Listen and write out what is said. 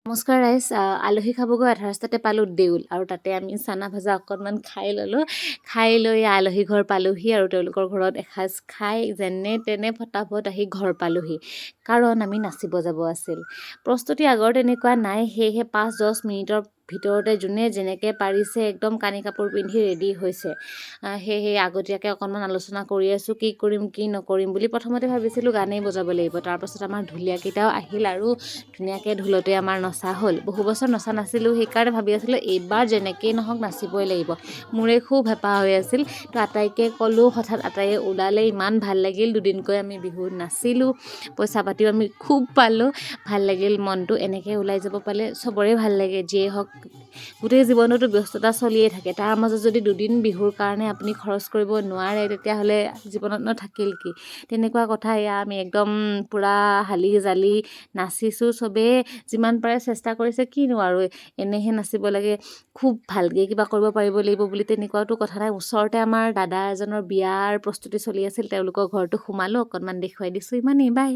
নমস্কাৰ ৰাইজ, আলহী খাব গৈ আধা ৰাস্তাতে পালোঁ দেউল, আৰু তাতে আমি চানা ভাজা অকণমান খাই ল'লোঁ। খাই লৈ আলহী ঘৰ পালোহি আৰু তেওঁলোকৰ ঘৰত এসাঁজ খাই যেনে তেনে ফটাফট আহি ঘৰ পালোহি, কাৰণ আমি নাচিব যাব আছিল। প্ৰস্তুতি আগৰ তেনেকুৱা নাই, সেয়েহে 5-10 মিনিটৰ ভিতৰতে যোনে যেনেকৈ পাৰিছে একদম কানি কাপোৰ পিন্ধি ৰেডি হৈছে। সেয়েহে আগতীয়াকৈ অকণমান আলোচনা কৰি আছোঁ কি কৰিম কি নকৰিম বুলি। প্ৰথমতে ভাবিছিলোঁ গানেই বজাব লাগিব, তাৰপাছত আমাৰ ঢুলীয়াকেইটাও আহিল আৰু ধুনীয়াকৈ ঢোলতে আমাৰ নচা হ'ল। বহু বছৰ নচা নাছিলোঁ, সেইকাৰণে ভাবি আছিলোঁ এইবাৰ যেনেকেই নহওক নাচিবই লাগিব। মোৰে খুব হেঁপাহ হৈ আছিল, তো আটাইকে ক'লোঁ, হঠাৎ আটাইয়ে ওলালে। ইমান ভাল লাগিল, দুদিনকৈ আমি বিহু নাচিলোঁ, পইচা পাতিও আমি খুব পালোঁ, ভাল লাগিল মনটো। এনেকৈ ওলাই যাব পালে চবৰে ভাল লাগে, যিয়ে হওক। গোটেই জীৱনতো ব্যস্ততা চলিয়ে থাকে, তাৰ মাজত যদি দুদিন বিহুৰ কাৰণে আপুনি খৰচ কৰিব নোৱাৰে, তেতিয়াহ'লে জীৱনত থাকিল কি। তেনেকুৱা কথা। এয়া আমি একদম পূৰা হালি জালি নাচিছোঁ, চবেই যিমান পাৰে চেষ্টা কৰিছে, কিনো আৰু এনেহে নাচিব লাগে, খুব ভালকৈ কিবা কৰিব পাৰিব লাগিব বুলি তেনেকুৱাতো কথা নাই। ওচৰতে আমাৰ দাদা এজনৰ বিয়াৰ প্ৰস্তুতি চলি আছিল, তেওঁলোকৰ ঘৰটো সোমালোঁ, অকণমান দেখুৱাই দিছোঁ, ইমানেই। বাই।